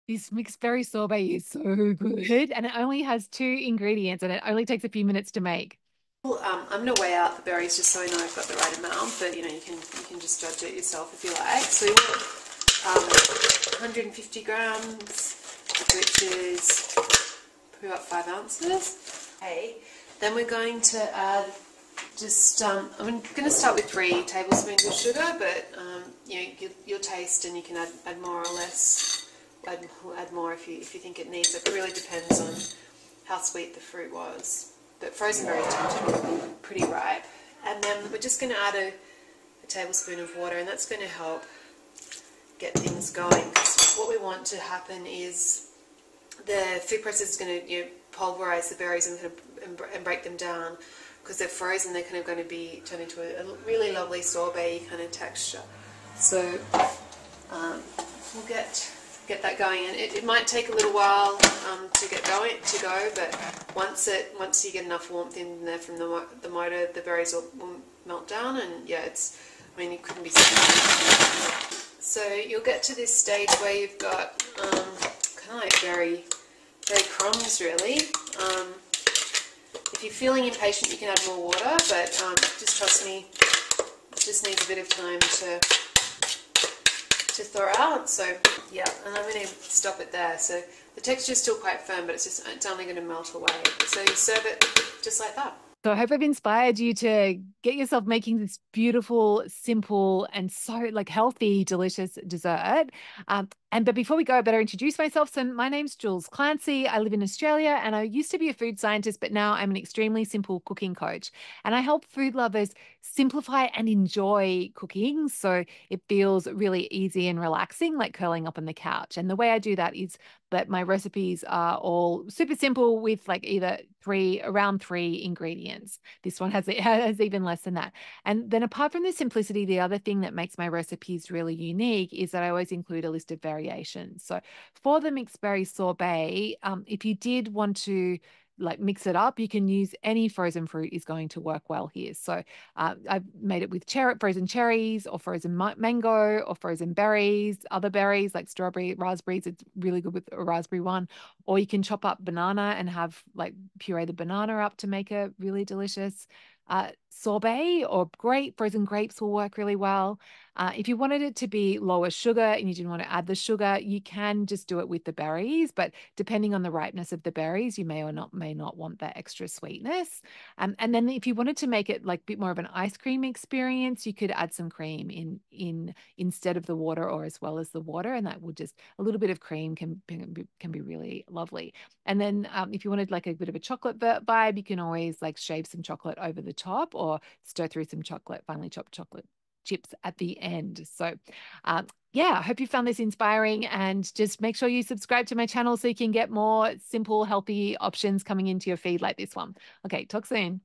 This mixed berry sorbet is so good, and it only has two ingredients, and it only takes a few minutes to make. Well, I'm gonna weigh out the berries just so I know I've got the right amount, but you can just judge it yourself if you like. So you want 150 grams, which is probably about 5 ounces. Okay. Then we're going to add just I'm going to start with 3 tablespoons of sugar, but you'll taste and you can add more or less. Add more if you think it needs it. It really depends on how sweet the fruit was. But frozen berries tend to be pretty ripe. And then we're just going to add a tablespoon of water, and that's going to help get things going. Because what we want to happen is the food process is going to pulverize the berries and break them down. Because they're frozen, they're kind of going to be turned into a really lovely sorbet kind of texture. So we'll get that going, and it might take a little while to go, but once you get enough warmth in there from the motor, the berries will melt down, and yeah, it couldn't be simpler. So you'll get to this stage where you've got kind of like very crumbs really. If you're feeling impatient, you can add more water, but just trust me, it just needs a bit of time to thaw out. So yeah, and I'm going to stop it there. So the texture is still quite firm, but it's only going to melt away. So you serve it just like that. So I hope I've inspired you to get yourself making this beautiful, simple, and so like healthy, delicious dessert. But before we go, I better introduce myself. So my name's Jules Clancy. I live in Australia, and I used to be a food scientist, but now I'm an extremely simple cooking coach. And I help food lovers simplify and enjoy cooking so it feels really easy and relaxing, like curling up on the couch. And the way I do that is that my recipes are all super simple with like either around 3 ingredients. This one has even less than that. And then apart from the simplicity, the other thing that makes my recipes really unique is that I always include a list of variations. So for the mixed berry sorbet, if you did want to like mix it up, you can use any frozen fruit is going to work well here. So I've made it with frozen cherries or frozen mango or frozen berries, other berries like strawberry, raspberries. It's really good with a raspberry one. Or you can chop up banana and have like puree the banana up to make a really delicious sorbet, or frozen grapes will work really well. If you wanted it to be lower sugar and you didn't want to add the sugar, you can just do it with the berries, but depending on the ripeness of the berries, you may not want that extra sweetness. And then if you wanted to make it like a bit more of an ice cream experience, you could add some cream in instead of the water or as well as the water, and that would just a little bit of cream can be really lovely. And then if you wanted like a bit of a chocolate vibe, you can always like shave some chocolate over the top or stir through some finely chopped chocolate chips at the end. So, yeah, I hope you found this inspiring, and just make sure you subscribe to my channel so you can get more simple, healthy options coming into your feed like this one. Okay, talk soon.